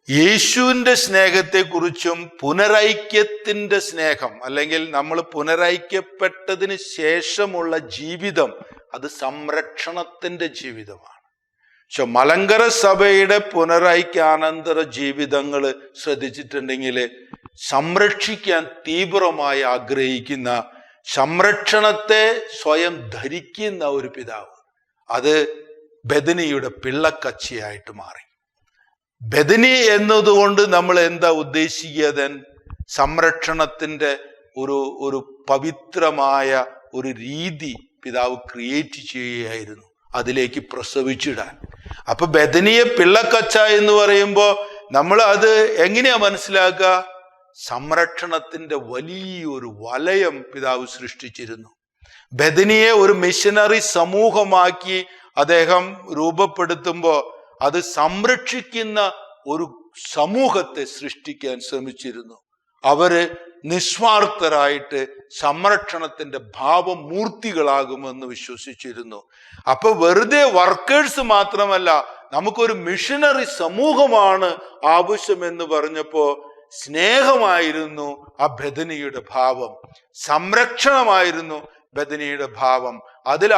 യേശുവിൻ്റെ സ്നേഹത്തെക്കുറിച്ചും പുനരൈക്യത്തിൻ്റെ സ്നേഹം, അല്ലെങ്കിൽ നമ്മൾ പുനരൈക്യപ്പെട്ടതിന് ശേഷമുള്ള ജീവിതം, അത് സംരക്ഷണത്തിൻ്റെ ജീവിതമാണ്. പക്ഷെ മലങ്കര സഭയുടെ പുനരൈക്യാനന്തര ജീവിതങ്ങൾ ശ്രദ്ധിച്ചിട്ടുണ്ടെങ്കിൽ സംരക്ഷിക്കാൻ തീവ്രമായി ആഗ്രഹിക്കുന്ന, സംരക്ഷണത്തെ സ്വയം ധരിക്കുന്ന ഒരു പിതാവ്, അത് ബെഥനിയുടെ പിള്ളക്കച്ചിയായിട്ട് മാറി. ബെഥനി എന്നതുകൊണ്ട് നമ്മൾ എന്താ ഉദ്ദേശിക്കുക? സംരക്ഷണത്തിൻ്റെ ഒരു പവിത്രമായ ഒരു രീതി പിതാവ് ക്രിയേറ്റ് ചെയ്യുകയായിരുന്നു, അതിലേക്ക് പ്രസവിച്ചിടാൻ. അപ്പൊ ബെഥനിയെ പിള്ളക്കച്ച എന്ന് പറയുമ്പോൾ നമ്മൾ അത് എങ്ങനെയാ മനസ്സിലാക്കുക? സംരക്ഷണത്തിന്റെ വലിയൊരു വലയം പിതാവ് സൃഷ്ടിച്ചിരുന്നു. ബെഥനിയെ ഒരു മിഷനറി സമൂഹമാക്കി അദ്ദേഹം രൂപപ്പെടുത്തുമ്പോൾ അത് സംരക്ഷിക്കുന്ന ഒരു സമൂഹത്തെ സൃഷ്ടിക്കാൻ ശ്രമിച്ചിരുന്നു. അവര് നിസ്വാർത്ഥരായിട്ട് സംരക്ഷണത്തിന്റെ ഭാവമൂർത്തികളാകുമെന്ന് വിശ്വസിച്ചിരുന്നു. അപ്പൊ വെറുതെ വർക്കേഴ്സ് മാത്രമല്ല, നമുക്കൊരു മിഷനറി സമൂഹമാണ് ആവശ്യമെന്ന് പറഞ്ഞപ്പോ സ്നേഹമായിരുന്നു ആ ബെഥനിയുടെ ഭാവം, സംരക്ഷണമായിരുന്നു ബെഥനിയുടെ ഭാവം. അതിൽ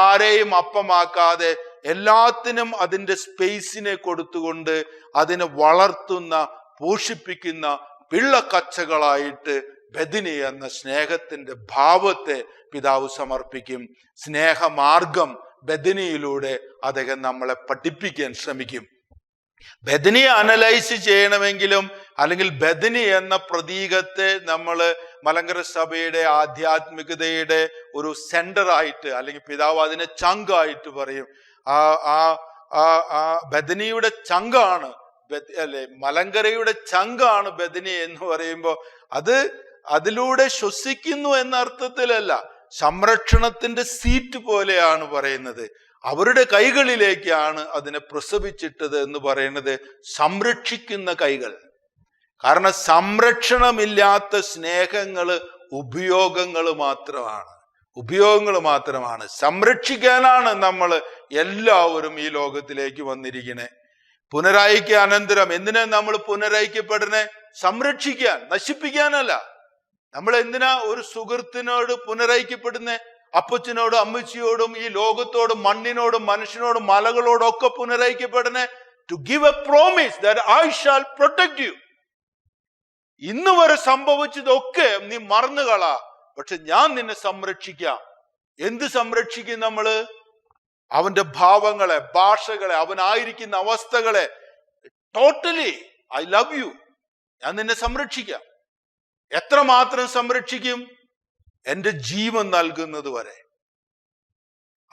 ആരെയും അപ്പമാക്കാതെ എല്ലാത്തിനും അതിൻ്റെ സ്പേസിനെ കൊടുത്തുകൊണ്ട് അതിനെ വളർത്തുന്ന, പോഷിപ്പിക്കുന്ന പിള്ളക്കച്ചകളായിട്ട് ബെഥനി എന്ന സ്നേഹത്തിന്റെ ഭാവത്തെ പിതാവ് സമർപ്പിക്കും. സ്നേഹമാർഗം ബെഥനിയിലൂടെ അദ്ദേഹം നമ്മളെ പഠിപ്പിക്കാൻ ശ്രമിക്കും. ബെഥനിയെ അനലൈസ് ചെയ്യണമെങ്കിലും, അല്ലെങ്കിൽ ബെഥനി എന്ന പ്രതീകത്തെ നമ്മൾ മലങ്കര സഭയുടെ ആധ്യാത്മികതയുടെ ഒരു സെന്ററായിട്ട്, അല്ലെങ്കിൽ പിതാവ് അതിനെ ചങ്കായിട്ട് പറയും. ബെഥനിയുടെ ചങ്കാണ് അല്ലെ, മലങ്കരയുടെ ചങ്കാണ് ബെഥനി എന്ന് പറയുമ്പോൾ അതിലൂടെ ശ്വസിക്കുന്നു എന്ന അർത്ഥത്തിലല്ല, സംരക്ഷണത്തിന്റെ സീറ്റ് പോലെയാണ് പറയുന്നത്. അവരുടെ കൈകളിലേക്കാണ് അതിനെ പ്രസവിച്ചിട്ടത് എന്ന് പറയുന്നത്, സംരക്ഷിക്കുന്ന കൈകൾ. കാരണം സംരക്ഷണമില്ലാത്ത സ്നേഹങ്ങള് ഉപയോഗങ്ങൾ മാത്രമാണ്. സംരക്ഷിക്കാനാണ് നമ്മൾ എല്ലാവരും ഈ ലോകത്തിലേക്ക് വന്നിരിക്കണേ. പുനരൈക്യ അനന്തരം എന്തിനാ നമ്മൾ പുനരൈക്യപ്പെടുന്നേ? സംരക്ഷിക്കാൻ, നശിപ്പിക്കാനല്ല. നമ്മൾ എന്തിനാ ഒരു സുഹൃത്തിനോട് പുനരൈക്യപ്പെടുന്നേ? അപ്പച്ചനോടും അമ്മച്ചിയോടും ഈ ലോകത്തോടും മണ്ണിനോടും മനുഷ്യനോടും മലകളോടും ഒക്കെ പുനരൈക്യപ്പെടുന്നേ? To give a promise that I shall protect you. ഇന്ന് വരെ സംഭവിച്ചതൊക്കെ നീ മറന്നുകളാ, പക്ഷെ ഞാൻ നിന്നെ സംരക്ഷിക്കാം. എന്ത് സംരക്ഷിക്കും നമ്മള്? അവന്റെ ഭാവങ്ങളെ, ഭാഷകളെ, അവനായിരിക്കുന്ന അവസ്ഥകളെ. ടോട്ടലി ഐ ലവ് യു, ഞാൻ നിന്നെ സംരക്ഷിക്കാം. എത്രമാത്രം സംരക്ഷിക്കും? എന്റെ ജീവൻ നൽകുന്നത് വരെ.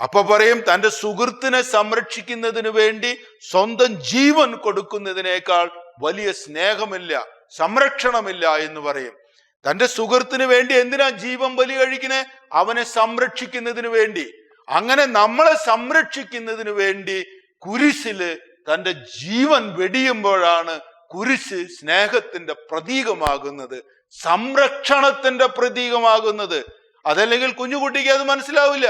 അപ്പൊ പറയും, തന്റെ സുഹൃത്തിനെ സംരക്ഷിക്കുന്നതിന് വേണ്ടി സ്വന്തം ജീവൻ കൊടുക്കുന്നതിനേക്കാൾ വലിയ സ്നേഹമില്ല, സംരക്ഷണമില്ല എന്ന് പറയും. തന്റെ സുഹൃത്തിന് വേണ്ടി എന്തിനാ ജീവൻ ബലി കഴിക്കണേ? അവനെ സംരക്ഷിക്കുന്നതിന് വേണ്ടി. അങ്ങനെ നമ്മളെ സംരക്ഷിക്കുന്നതിന് വേണ്ടി കുരിശില് തന്റെ ജീവൻ വെടിയുമ്പോഴാണ് കുരിശ് സ്നേഹത്തിന്റെ പ്രതീകമാകുന്നത്, സംരക്ഷണത്തിന്റെ പ്രതീകമാകുന്നത്. അതല്ലെങ്കിൽ കുഞ്ഞുകുട്ടിക്ക് അത് മനസ്സിലാവില്ല.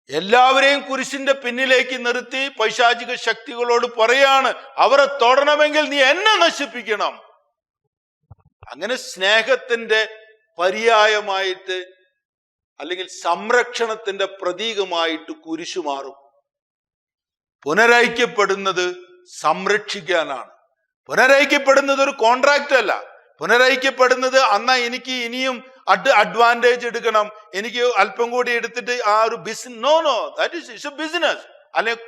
എല്ലാവരെയും കുരിശിന്റെ പിന്നിലേക്ക് നിർത്തി പൈശാചിക ശക്തികളോട് പറയാണ്, അവരെ തൊടണമെങ്കിൽ നീ എന്നെ നശിപ്പിക്കണം. അങ്ങനെ സ്നേഹത്തിന്റെ പര്യായമായിട്ട്, അല്ലെങ്കിൽ സംരക്ഷണത്തിന്റെ പ്രതീകമായിട്ട് കുരിശു മാറും. പുനരൈക്യപ്പെടുന്നത് സംരക്ഷിക്കാനാണ്. പുനരൈക്യപ്പെടുന്നത് ഒരു കോൺട്രാക്റ്റ് അല്ല. പുനരൈക്യപ്പെടുന്നത് അന്നാ എനിക്ക് ഇനിയും അഡ്വാൻറ്റേജ് എടുക്കണം, എനിക്ക് അല്പം കൂടി എടുത്തിട്ട് ആ ഒരു business. No, that is a business. അല്ലെങ്കിൽ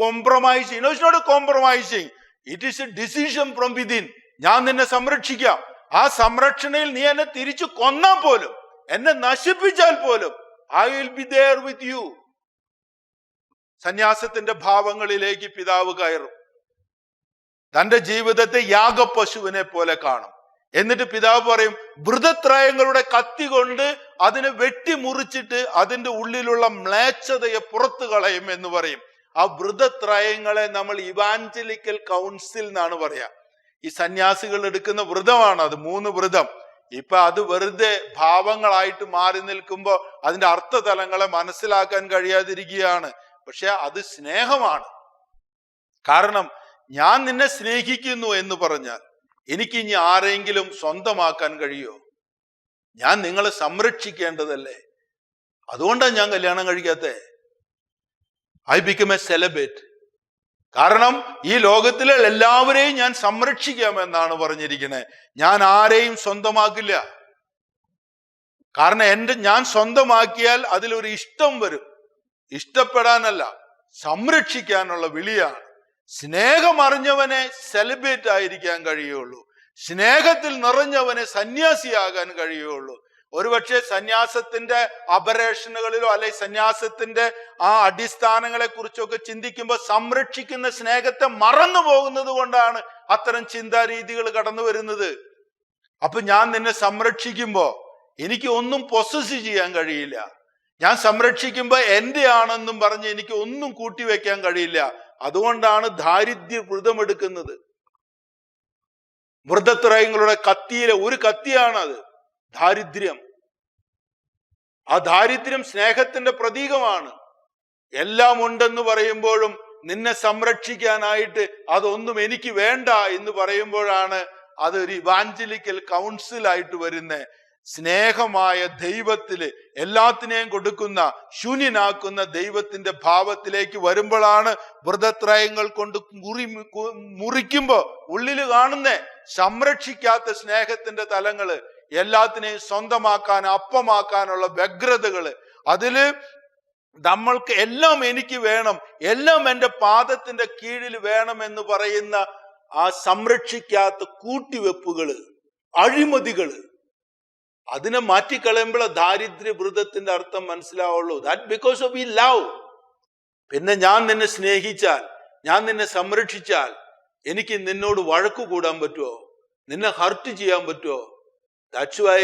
compromising. It's not a compromising, it is a decision from within. ഞാൻ നിന്നെ സംരക്ഷിക്കാം. ആ സംരക്ഷണയിൽ നീ എന്നെ തിരിച്ചു കൊന്നാൽ പോലും, എന്നെ നശിപ്പിച്ചാൽ പോലും, I will be there with you. സന്യാസത്തിന്റെ ഭാവങ്ങളിലേക്ക് പിതാവ് കയറും. തന്റെ ജീവിതത്തെ യാഗപശുവിനെ പോലെ കാണും. എന്നിട്ട് പിതാവ് പറയും, വൃതത്രയങ്ങളുടെ കത്തി കൊണ്ട് അതിനെ വെട്ടിമുറിച്ചിട്ട് അതിന്റെ ഉള്ളിലുള്ള മ്ലേച്ഛതയെ പുറത്തു കളയും എന്ന് പറയും. ആ വൃതത്രയങ്ങളെ നമ്മൾ ഇവാഞ്ചലിക്കൽ കൗൺസിൽ എന്നാണ് പറയാ. ഈ സന്യാസികൾ എടുക്കുന്ന വ്രതമാണ് അത്, 3 വ്രതം. ഇപ്പൊ അത് വെറുതെ ഭാവങ്ങളായിട്ട് മാറി നിൽക്കുമ്പോൾ അതിന്റെ അർത്ഥതലങ്ങളെ മനസ്സിലാക്കാൻ കഴിയാതിരിക്കുകയാണ്. പക്ഷെ അത് സ്നേഹമാണ്. കാരണം ഞാൻ നിന്നെ സ്നേഹിക്കുന്നു എന്ന് പറഞ്ഞാൽ എനിക്ക് ഇനി ആരെങ്കിലും സ്വന്തമാക്കാൻ കഴിയോ? ഞാൻ നിങ്ങളെ സംരക്ഷിക്കേണ്ടതല്ലേ? അതുകൊണ്ടാണ് ഞാൻ കല്യാണം കഴിക്കാത്തേ. I become a celebrate. കാരണം ഈ ലോകത്തിലെ എല്ലാവരെയും ഞാൻ സംരക്ഷിക്കാമെന്നാണ് പറഞ്ഞിരിക്കുന്നത്. ഞാൻ ആരെയും സ്വന്തമാക്കില്ല. കാരണം ഞാൻ സ്വന്തമാക്കിയാൽ അതിലൊരു ഇഷ്ടം വരും. ഇഷ്ടപ്പെടാനല്ല, സംരക്ഷിക്കാനുള്ള വിളിയാണ്. സ്നേഹം അറിഞ്ഞവനെ സെലിബ്രേറ്റ് ആയിരിക്കാൻ കഴിയുള്ളൂ. സ്നേഹത്തിൽ നിറഞ്ഞവനെ സന്യാസിയാകാൻ കഴിയുള്ളൂ. ഒരുപക്ഷെ സന്യാസത്തിന്റെ അപരേഷനുകളിലോ അല്ലെ സന്യാസത്തിന്റെ ആ അടിസ്ഥാനങ്ങളെ കുറിച്ചൊക്കെ ചിന്തിക്കുമ്പോൾ സംരക്ഷിക്കുന്ന സ്നേഹത്തെ മറന്നു പോകുന്നത് കൊണ്ടാണ് അത്തരം ചിന്താരീതികൾ കടന്നു വരുന്നത്. അപ്പൊ ഞാൻ നിന്നെ സംരക്ഷിക്കുമ്പോ എനിക്ക് ഒന്നും പൊസസ് ചെയ്യാൻ കഴിയില്ല. ഞാൻ സംരക്ഷിക്കുമ്പോ എന്റെ ആണെന്നും പറഞ്ഞ് എനിക്ക് ഒന്നും കൂട്ടിവെക്കാൻ കഴിയില്ല. അതുകൊണ്ടാണ് ദാരിദ്ര്യ വ്രതമെടുക്കുന്നത്. വ്രതത്രയങ്ങളുടെ കത്തിയിലെ ഒരു കത്തിയാണത് ദാരിദ്ര്യം. ആ ദാരിദ്ര്യം സ്നേഹത്തിന്റെ പ്രതീകമാണ്. എല്ലാം ഉണ്ടെന്ന് പറയുമ്പോഴും നിന്നെ സംരക്ഷിക്കാനായിട്ട് അതൊന്നും എനിക്ക് വേണ്ട എന്ന് പറയുമ്പോഴാണ് അതൊരു ഇവാഞ്ചലിക്കൽ കൗൺസിലായിട്ട് വരുന്നത്. സ്നേഹമായ ദൈവത്തില് എല്ലാത്തിനെയും കൊടുക്കുന്ന, ശൂന്യനാക്കുന്ന ദൈവത്തിന്റെ ഭാവത്തിലേക്ക് വരുമ്പോഴാണ് വ്രതത്രയങ്ങൾ കൊണ്ട് മുറിക്കുമ്പോ ഉള്ളില് കാണുന്ന സംരക്ഷിക്കാത്ത സ്നേഹത്തിന്റെ തലങ്ങള്, എല്ലാത്തിനെയും സ്വന്തമാക്കാൻ അപ്പമാക്കാനുള്ള വ്യഗ്രതകള്, അതില് നമ്മൾക്ക് എല്ലാം എനിക്ക് വേണം, എല്ലാം എൻ്റെ പാദത്തിന്റെ കീഴിൽ വേണം എന്ന് പറയുന്ന ആ സംരക്ഷിക്കാത്ത കൂട്ടിവെപ്പുകള്, അഴിമതികള്, അതിനെ മാറ്റിക്കളയുമ്പോൾ ദാരിദ്ര്യ വ്രതത്തിന്റെ അർത്ഥം മനസ്സിലാവുള്ളൂ. ദാറ്റ് ബിക്കോസ് ഓഫ് ഈ ലവ്. പിന്നെ ഞാൻ നിന്നെ സ്നേഹിച്ചാൽ, ഞാൻ നിന്നെ സംരക്ഷിച്ചാൽ എനിക്ക് നിന്നോട് വഴക്കു കൂടാൻ പറ്റുമോ? നിന്നെ ഹർട്ട് ചെയ്യാൻ പറ്റുമോ? That's why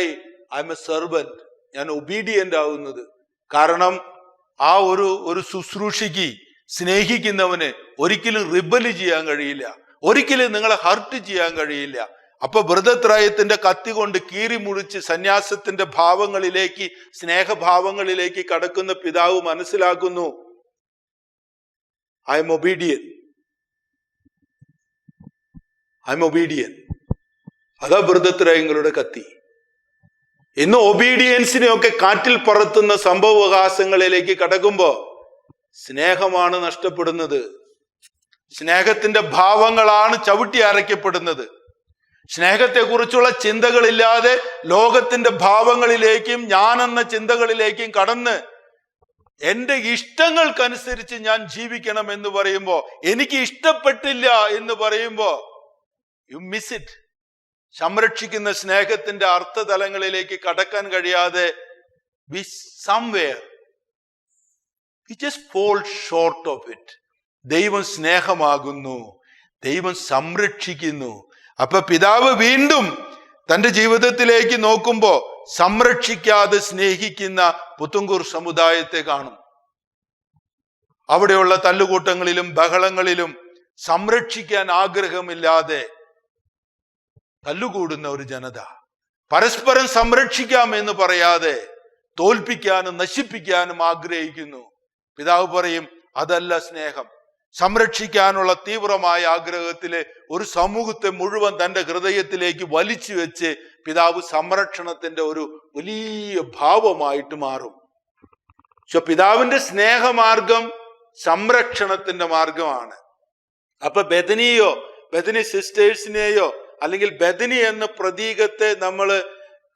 I M A servant. ഞാൻ ഒബീഡിയന്റ് ആവുന്നത്. കാരണം ആ ഒരു ശുശ്രൂഷയ്ക്ക് സ്നേഹിക്കുന്നവന് ഒരിക്കലും റിബല് ചെയ്യാൻ കഴിയില്ല, ഒരിക്കലും നിങ്ങളെ ഹർട്ട് ചെയ്യാൻ കഴിയില്ല. അപ്പൊ വ്രതത്രയത്തിന്റെ കത്തി കൊണ്ട് കീറി മുറിച്ച് സന്യാസത്തിന്റെ ഭാവങ്ങളിലേക്ക്, സ്നേഹഭാവങ്ങളിലേക്ക് കടക്കുന്ന പിതാവ് മനസ്സിലാക്കുന്നു, I M obedient, I M obedient. അതാ വ്രതത്രയങ്ങളുടെ കത്തി. ഇന്ന് ഒബീഡിയൻസിനെയൊക്കെ കാറ്റിൽ പറത്തുന്ന സംഭവവികാസങ്ങളിലേക്ക് കടക്കുമ്പോ സ്നേഹമാണ് നഷ്ടപ്പെടുന്നത്. സ്നേഹത്തിന്റെ ഭാവങ്ങളാണ് ചവിട്ടി അരയ്ക്കപ്പെടുന്നത്. സ്നേഹത്തെക്കുറിച്ചുള്ള ചിന്തകളില്ലാതെ ലോകത്തിന്റെ ഭാവങ്ങളിലേക്കും ഞാനെന്ന ചിന്തകളിലേക്കും കടന്ന് എന്റെ ഇഷ്ടങ്ങൾക്കനുസരിച്ച് ഞാൻ ജീവിക്കണം എന്ന് പറയുമ്പോ, എനിക്ക് ഇഷ്ടപ്പെട്ടില്ല എന്ന് പറയുമ്പോ യു മിസ് ഇറ്റ്. സംരക്ഷിക്കുന്ന സ്നേഹത്തിന്റെ അർത്ഥതലങ്ങളിലേക്ക് കടക്കാൻ കഴിയാതെ we somewhere we just fall short of it. ദൈവം സ്നേഹമാകുന്നു, ദൈവം സംരക്ഷിക്കുന്നു. അപ്പൊ പിതാവ് വീണ്ടും തന്റെ ജീവിതത്തിലേക്ക് നോക്കുമ്പോ സംരക്ഷിക്കാതെ സ്നേഹിക്കുന്ന പുത്തുങ്കൂർ സമുദായത്തെ കാണും. അവിടെയുള്ള തല്ലുകൂട്ടങ്ങളിലും ബഹളങ്ങളിലും സംരക്ഷിക്കാൻ ആഗ്രഹമില്ലാതെ തല്ലുകൂടുന്ന ഒരു ജനത, പരസ്പരം സംരക്ഷിക്കാം എന്ന് പറയാതെ തോൽപ്പിക്കാനും നശിപ്പിക്കാനും ആഗ്രഹിക്കുന്നു. പിതാവ് പറയും, അതല്ല സ്നേഹം. സംരക്ഷിക്കാനുള്ള തീവ്രമായ ആഗ്രഹത്തില് ഒരു സമൂഹത്തെ മുഴുവൻ തന്റെ ഹൃദയത്തിലേക്ക് വലിച്ചു വെച്ച് പിതാവ് സംരക്ഷണത്തിന്റെ ഒരു വലിയ ഭാവമായിട്ട് മാറും. പക്ഷെ പിതാവിന്റെ സ്നേഹമാർഗം സംരക്ഷണത്തിന്റെ മാർഗമാണ്. അപ്പൊ ബെഥനി സിസ്റ്റേഴ്സിനെയോ അല്ലെങ്കിൽ ബെഥനി എന്ന പ്രതീകത്തെ നമ്മൾ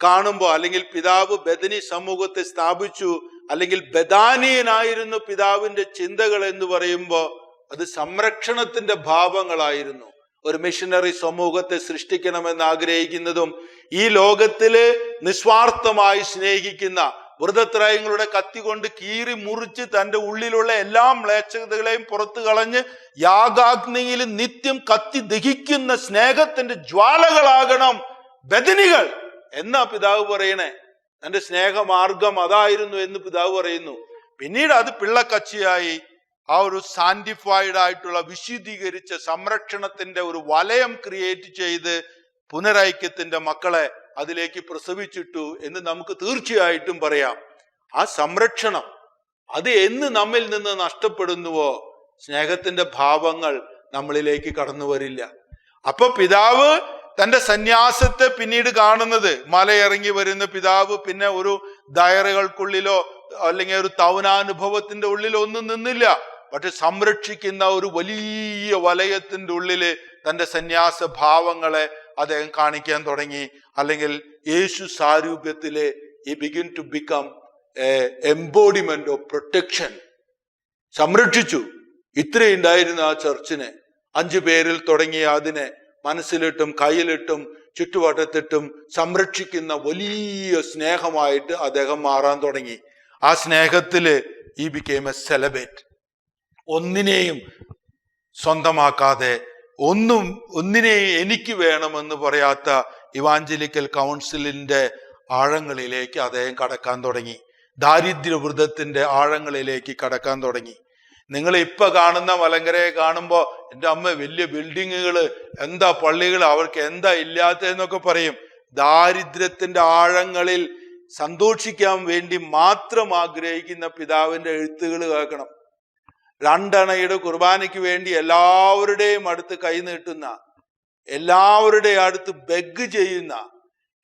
കാണുമ്പോൾ, അല്ലെങ്കിൽ പിതാവ് ബെഥനി സമൂഹത്തെ സ്ഥാപിച്ചു, അല്ലെങ്കിൽ ബെഥാനിയനായിരുന്നു പിതാവിന്റെ ചിന്തകൾ എന്ന് പറയുമ്പോൾ അത് സംരക്ഷണത്തിന്റെ ഭാവങ്ങളായിരുന്നു. ഒരു മിഷനറി സമൂഹത്തെ സൃഷ്ടിക്കണമെന്ന് ആഗ്രഹിക്കുന്നതും ഈ ലോകത്തില് നിസ്വാർത്ഥമായി സ്നേഹിക്കുന്ന, വ്രതത്രയങ്ങളുടെ കത്തി കൊണ്ട് കീറി മുറിച്ച് തന്റെ ഉള്ളിലുള്ള എല്ലാ മ്ലേച്ഛതകളെയും പുറത്തു കളഞ്ഞ് യാഗാഗ്നിയിൽ നിത്യം കത്തി ദഹിക്കുന്ന സ്നേഹത്തിന്റെ ജ്വാലകളാകണം ബദനികൾ എന്നാ പിതാവ് പറയണേ. തന്റെ സ്നേഹമാർഗം അതായിരുന്നു എന്ന് പിതാവ് പറയുന്നു. പിന്നീട് അത് പിള്ളക്കച്ചിയായി ആ ഒരു സാന്റിഫൈഡ് ആയിട്ടുള്ള വിശുദ്ധീകരിച്ച സംരക്ഷണത്തിന്റെ ഒരു വലയം ക്രിയേറ്റ് ചെയ്ത് പുനരൈക്യത്തിന്റെ മക്കളെ അതിലേക്ക് പ്രസവിച്ചിട്ടു എന്ന് നമുക്ക് തീർച്ചയായിട്ടും പറയാം. ആ സംരക്ഷണം അത് എന്ന് നമ്മിൽ നിന്ന് നഷ്ടപ്പെടുന്നുവോ സ്നേഹത്തിന്റെ ഭാവങ്ങൾ നമ്മളിലേക്ക് കടന്നു വരില്ല. അപ്പൊ പിതാവ് തന്റെ സന്യാസത്തെ പിന്നീട് കാണുന്നത്, മലയിറങ്ങി വരുന്ന പിതാവ് പിന്നെ ഒരു ഡയറുകൾക്കുള്ളിലോ അല്ലെങ്കിൽ ഒരു തൗനാനുഭവത്തിന്റെ ഉള്ളിലോ ഒന്നും നിന്നില്ല. പക്ഷെ സംരക്ഷിക്കുന്ന ഒരു വലിയ വലയത്തിന്റെ ഉള്ളില് തന്റെ സന്യാസ ഭാവങ്ങളെ അദ്ദേഹം കാണിക്കാൻ തുടങ്ങി. അല്ലെങ്കിൽ യേശു സാരൂപ്യത്തിലെ he begin to become a embodiment of protection. സംരക്ഷിച്ചു. ഇത്രയുണ്ടായിരുന്ന ആ ചർച്ചിനെ 5 പേരിൽ തുടങ്ങിയ അതിനെ മനസ്സിലിട്ടും കയ്യിലിട്ടും ചുറ്റുവട്ടത്തിട്ടും സംരക്ഷിക്കുന്ന വലിയ സ്നേഹമായിട്ട് അദ്ദേഹം മാറാൻ തുടങ്ങി. ആ സ്നേഹത്തില് he became a celibate. ഒന്നിനെയും സ്വന്തമാക്കാതെ, ഒന്നിനെയും എനിക്ക് വേണമെന്ന് പറയാത്ത ഇവാഞ്ചലിക്കൽ കൗൺസിലിന്റെ ആഴങ്ങളിലേക്ക് അദ്ദേഹം കടക്കാൻ തുടങ്ങി. ദാരിദ്ര്യവൃതത്തിന്റെ ആഴങ്ങളിലേക്ക് കടക്കാൻ തുടങ്ങി. നിങ്ങൾ ഇപ്പൊ കാണുന്ന മലങ്കരയെ കാണുമ്പോ എൻ്റെ അമ്മ വലിയ ബിൽഡിങ്ങുകള്, എന്താ പള്ളികൾ, അവർക്ക് എന്താ ഇല്ലാത്തതെന്നൊക്കെ പറയും. ദാരിദ്ര്യത്തിന്റെ ആഴങ്ങളിൽ സന്തോഷിക്കാൻ വേണ്ടി മാത്രം ആഗ്രഹിക്കുന്ന പിതാവിന്റെ എഴുത്തുകൾ കേൾക്കണം. 2 അണയുടെ കുർബാനയ്ക്ക് വേണ്ടി എല്ലാവരുടെയും അടുത്ത് കൈ നീട്ടുന്ന, എല്ലാവരുടെയും അടുത്ത് ബെഗ് ചെയ്യുന്ന,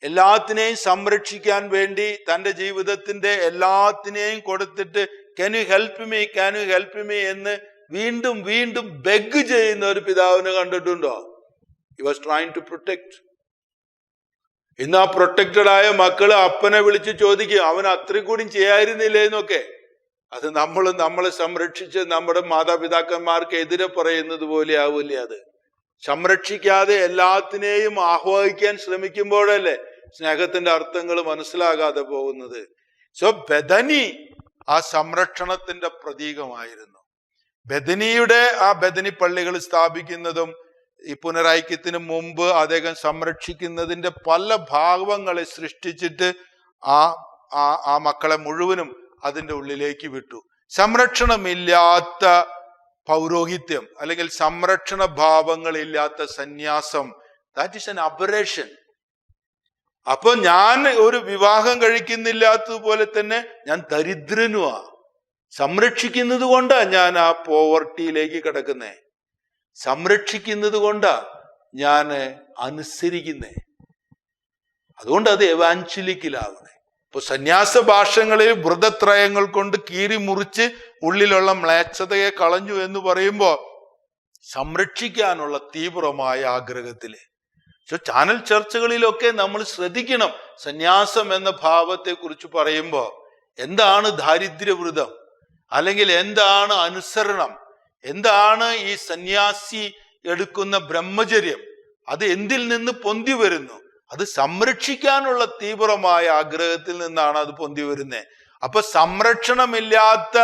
എല്ലാത്തിനെയും സംരക്ഷിക്കാൻ വേണ്ടി തൻ്റെ ജീവിതത്തിന്റെ എല്ലാത്തിനെയും കൊടുത്തിട്ട് can you help me, can you help me എന്ന് വീണ്ടും വീണ്ടും ബെഗ് ചെയ്യുന്ന ഒരു പിതാവിനെ കണ്ടിട്ടുണ്ടോ? He was trying to protect. ഇന്ന് ആ പ്രൊട്ടക്റ്റഡ് ആയ മക്കള് അപ്പനെ വിളിച്ച് ചോദിക്കും, അവൻ അത്രയും കൂടി ചെയ്യായിരുന്നില്ലേ എന്നൊക്കെ. അത് നമ്മളെ സംരക്ഷിച്ച് നമ്മുടെ മാതാപിതാക്കന്മാർക്ക് എതിരെ പറയുന്നത് പോലെ ആവില്ലേ? അത് സംരക്ഷിക്കാതെ എല്ലാത്തിനെയും ആഹ്വാനിക്കാൻ ശ്രമിക്കുമ്പോഴല്ലേ സ്നേഹത്തിന്റെ അർത്ഥങ്ങൾ മനസ്സിലാകാതെ പോകുന്നത്. സോ ബദനി ആ സംരക്ഷണത്തിന്റെ പ്രതീകമായിരുന്നു. ബദനിയുടെ ആ ബദനി പള്ളികൾ സ്ഥാപിക്കുന്നതും ഈ പുനരൈക്യത്തിന് മുമ്പ് അദ്ദേഹം സംരക്ഷിക്കുന്നതിന്റെ പല ഭാവങ്ങളെ സൃഷ്ടിച്ചിട്ട് ആ മക്കളെ മുഴുവനും അതിൻ്റെ ഉള്ളിലേക്ക് വിട്ടു. സംരക്ഷണമില്ലാത്ത പൗരോഹിത്യം അല്ലെങ്കിൽ സംരക്ഷണ ഭാവങ്ങളില്ലാത്ത സന്യാസം, ദാറ്റ് ഈസ് ആൻ അബറേഷൻ. അപ്പൊ ഞാൻ ഒരു വിവാഹം കഴിക്കുന്നില്ലാത്തതുപോലെ തന്നെ ഞാൻ ദരിദ്രനുമാ. സംരക്ഷിക്കുന്നത് കൊണ്ടാ ഞാൻ ആ പോവർട്ടിയിലേക്ക് കിടക്കുന്നേ, സംരക്ഷിക്കുന്നത് കൊണ്ടാ ഞാൻ അനുസരിക്കുന്നേ. അതുകൊണ്ട് അത് എവാഞ്ചലിക്കലാവണേ. ഇപ്പൊ സന്യാസ ഭാഷങ്ങളിൽ വ്രതത്രയങ്ങൾ കൊണ്ട് കീറി മുറിച്ച് ഉള്ളിലുള്ള മ്ലേച്ഛതയെ കളഞ്ഞു എന്ന് പറയുമ്പോൾ സംരക്ഷിക്കാനുള്ള തീവ്രമായ ആഗ്രഹത്തില്. ചാനൽ ചർച്ചകളിലൊക്കെ നമ്മൾ ശ്രദ്ധിക്കണം. സന്യാസം എന്ന ഭാവത്തെ കുറിച്ച് പറയുമ്പോൾ എന്താണ് ദാരിദ്ര്യവ്രതം, അല്ലെങ്കിൽ എന്താണ് അനുസരണം, എന്താണ് ഈ സന്യാസി എടുക്കുന്ന ബ്രഹ്മചര്യം, അത് എന്തിൽ നിന്ന് പൊന്തി വരുന്നു? അത് സംരക്ഷിക്കാനുള്ള തീവ്രമായ ആഗ്രഹത്തിൽ നിന്നാണ് അത് പൊന്തി വരുന്നത്. അപ്പൊ സംരക്ഷണമില്ലാത്ത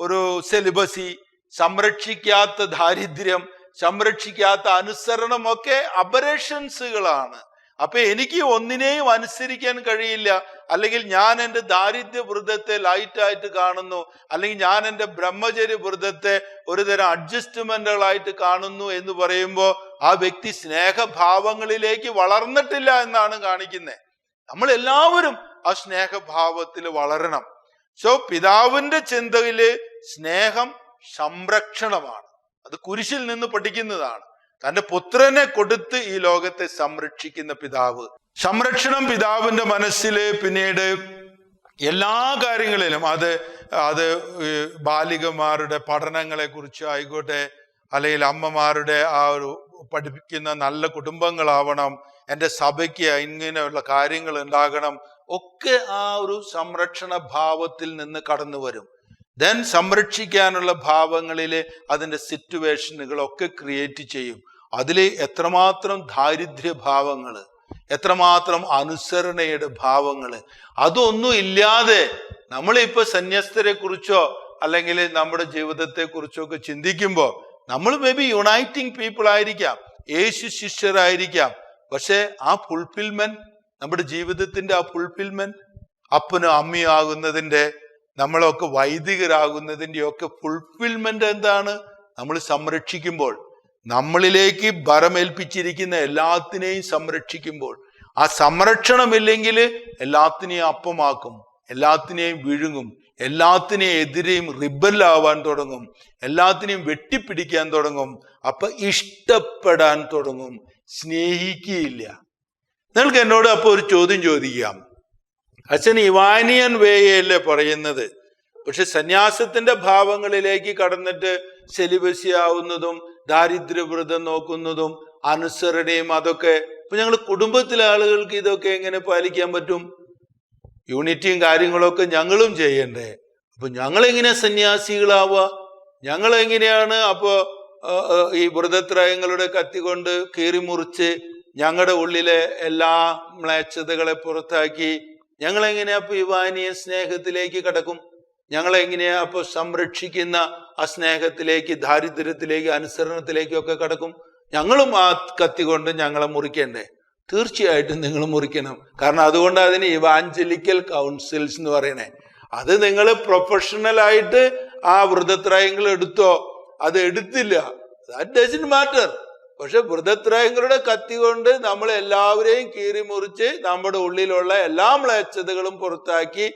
ഒരു സെലിബസി, സംരക്ഷിക്കാത്ത ദാരിദ്ര്യം, സംരക്ഷിക്കാത്ത അനുസരണമൊക്കെ അബറേഷൻസുകളാണ്. അപ്പൊ എനിക്ക് ഒന്നിനെയും അനുസരിക്കാൻ കഴിയില്ല, അല്ലെങ്കിൽ ഞാൻ എൻ്റെ ദാരിദ്ര്യ വ്രതത്തെ ലൈറ്റായിട്ട് കാണുന്നു, അല്ലെങ്കിൽ ഞാൻ എൻ്റെ ബ്രഹ്മചര്യ വ്രതത്തെ ഒരുതരം അഡ്ജസ്റ്റ്മെന്റുകളായിട്ട് കാണുന്നു എന്ന് പറയുമ്പോൾ ആ വ്യക്തി സ്നേഹഭാവങ്ങളിലേക്ക് വളർന്നിട്ടില്ല എന്നാണ് കാണിക്കുന്നത്. നമ്മൾ എല്ലാവരും ആ സ്നേഹഭാവത്തിൽ വളരണം. സോ പിതാവിന്റെ ചിന്തയില് സ്നേഹം സംരക്ഷണമാണ്. അത് കുരിശിൽ നിന്ന് പഠിക്കുന്നതാണ്. തന്റെ പുത്രനെ കൊടുത്ത് ഈ ലോകത്തെ സംരക്ഷിക്കുന്ന പിതാവ്. സംരക്ഷണം പിതാവിന്റെ മനസ്സില് പിന്നീട് എല്ലാ കാര്യങ്ങളിലും, അത് ബാലികമാരുടെ പഠനങ്ങളെ കുറിച്ച് ആയിക്കോട്ടെ, അല്ലെങ്കിൽ അമ്മമാരുടെ ആ ഒരു പഠിപ്പിക്കുന്ന നല്ല കുടുംബങ്ങളാവണം, എൻ്റെ സഭയ്ക്ക് ഇങ്ങനെയുള്ള കാര്യങ്ങൾ ഉണ്ടാകണം, ഒക്കെ ആ ഒരു സംരക്ഷണ ഭാവത്തിൽ നിന്ന് കടന്നു വരും. ദെൻ സംരക്ഷിക്കാനുള്ള ഭാവങ്ങളിലെ അതിൻ്റെ സിറ്റുവേഷനുകളൊക്കെ ക്രിയേറ്റ് ചെയ്യും. അതിൽ എത്രമാത്രം ദാരിദ്ര്യ ഭാവങ്ങൾ, എത്രമാത്രം അനുസരണയുടെ ഭാവങ്ങൾ, അതൊന്നും ഇല്ലാതെ നമ്മളിപ്പോൾ സന്യസ്തരെ കുറിച്ചോ അല്ലെങ്കിൽ നമ്മുടെ ജീവിതത്തെ കുറിച്ചോ ഒക്കെ ചിന്തിക്കുമ്പോൾ നമ്മൾ മേ ബി യുണൈറ്റിംഗ് പീപ്പിൾ ആയിരിക്കാം, യേശു ശിഷ്യരായിരിക്കാം, പക്ഷെ ആ ഫുൾഫിൽമെന്റ്, നമ്മുടെ ജീവിതത്തിന്റെ ആ ഫുൾഫിൽമെന്റ്, അപ്പനും അമ്മയും ആകുന്നതിന്റെ, നമ്മളൊക്കെ വൈദികരാകുന്നതിന്റെ ഒക്കെ ഫുൾഫിൽമെന്റ് എന്താണ്? നമ്മൾ സംരക്ഷിക്കുമ്പോൾ, നമ്മളിലേക്ക് ഭരമേൽപ്പിച്ചിരിക്കുന്ന എല്ലാത്തിനെയും സംരക്ഷിക്കുമ്പോൾ, ആ സംരക്ഷണമില്ലെങ്കിൽ എല്ലാത്തിനെയും അപ്പമാക്കും, എല്ലാത്തിനെയും വിഴുങ്ങും, എല്ലാത്തിനെയും എതിരെയും റിബലാവാൻ തുടങ്ങും, എല്ലാത്തിനെയും വെട്ടിപ്പിടിക്കാൻ തുടങ്ങും. അപ്പൊ ഇഷ്ടപ്പെടാൻ തുടങ്ങും, സ്നേഹിക്കുകയില്ല. നിങ്ങൾക്ക് എന്നോട് അപ്പൊ ഒരു ചോദ്യം ചോദിക്കാം. അച്ഛൻ ഇവാനിയൻ വേയല്ലേ പറയുന്നത്, പക്ഷെ സന്യാസത്തിന്റെ ഭാവങ്ങളിലേക്ക് കടന്നിട്ട് സെലിബസി ആവുന്നതും ദാരിദ്ര്യവ്രതം നോക്കുന്നതും അനുസരണയും അതൊക്കെ ഇപ്പൊ ഞങ്ങൾ കുടുംബത്തിലെ ആളുകൾക്ക് ഇതൊക്കെ എങ്ങനെ പാലിക്കാൻ പറ്റും? യൂണിറ്റിയും കാര്യങ്ങളൊക്കെ ഞങ്ങളും ചെയ്യണ്ടേ? അപ്പൊ ഞങ്ങളെങ്ങനെയാ സന്യാസികളാവുക? ഞങ്ങളെങ്ങനെയാണ് അപ്പോ ഈ വ്രതത്രയങ്ങളുടെ കത്തി കൊണ്ട് കീറിമുറിച്ച് ഞങ്ങളുടെ ഉള്ളിലെ എല്ലാ മ്ലേച്ഛതകളെ പുറത്താക്കി ഞങ്ങളെങ്ങനെയാ അപ്പൊ ഇവാനിയ സ്നേഹത്തിലേക്ക് കടക്കും? ഞങ്ങളെങ്ങനെയാ അപ്പൊ സംരക്ഷിക്കുന്ന ആ സ്നേഹത്തിലേക്ക്, ദാരിദ്ര്യത്തിലേക്ക്, അനുസരണത്തിലേക്കൊക്കെ കടക്കും? ഞങ്ങളും ആ കത്തി കൊണ്ട് ഞങ്ങളെ മുറിക്കണ്ടേ? തീർച്ചയായിട്ടും നിങ്ങൾ മുറിക്കണം. കാരണം അതുകൊണ്ട് അതിന് ഇവാഞ്ചലിക്കൽ കൗൺസിൽസ് എന്ന് പറയണേ. അത് നിങ്ങൾ പ്രൊഫഷണൽ ആയിട്ട് ആ വ്രതത്രയങ്ങൾ എടുത്തോ, അത് എടുത്തില്ല, ദാറ്റ് ഡസന്റ് മാറ്റർ. പക്ഷെ വ്രതത്രയങ്ങളുടെ കത്തി കൊണ്ട് നമ്മൾ എല്ലാവരെയും കീറി മുറിച്ച് നമ്മുടെ ഉള്ളിലുള്ള എല്ലാ മ്ലേച്ഛതകളും പുറത്താക്കി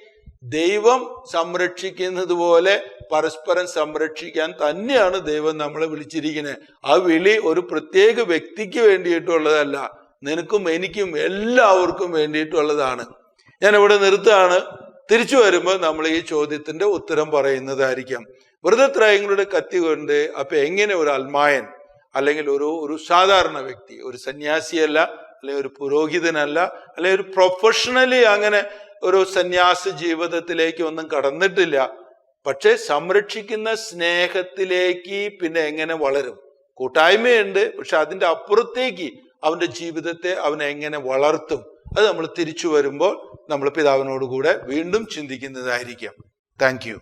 ദൈവം സംരക്ഷിക്കുന്നത് പോലെ പരസ്പരം സംരക്ഷിക്കാൻ തന്നെയാണ് ദൈവം നമ്മളെ വിളിച്ചിരിക്കുന്നത്. ആ വിളി ഒരു പ്രത്യേക വ്യക്തിക്ക് വേണ്ടിയിട്ടുള്ളതല്ല, നിനക്കും എനിക്കും എല്ലാവർക്കും വേണ്ടിയിട്ടുള്ളതാണ്. ഞാൻ ഇവിടെ നിർത്തുകയാണ്. തിരിച്ചു വരുമ്പോൾ നമ്മൾ ഈ ചോദ്യത്തിന്റെ ഉത്തരം പറയുന്നതായിരിക്കാം. വ്രതത്രയങ്ങളുടെ കത്തി കൊണ്ട് അപ്പൊ എങ്ങനെ ഒരു അൽമായൻ അല്ലെങ്കിൽ ഒരു സാധാരണ വ്യക്തി, ഒരു സന്യാസിയല്ല, അല്ലെങ്കിൽ ഒരു പുരോഹിതനല്ല, അല്ലെങ്കിൽ ഒരു പ്രൊഫഷണലി അങ്ങനെ ഒരു സന്യാസ ജീവിതത്തിലേക്ക് ഒന്നും കടന്നിട്ടില്ല, പക്ഷെ സംരക്ഷിക്കുന്ന സ്നേഹത്തിലേക്ക് പിന്നെ എങ്ങനെ വളരും? കൂട്ടായ്മയുണ്ട്, പക്ഷെ അതിന്റെ അപ്പുറത്തേക്ക് അവന്റെ ജീവിതത്തെ അവൻ എങ്ങനെ വളർത്തും? അത് നമ്മൾ തിരിച്ചു വരുമ്പോൾ നമ്മൾ പിതാവിനോട് കൂടെ വീണ്ടും ചിന്തിക്കുന്നതായിരിക്കാം. Thank you.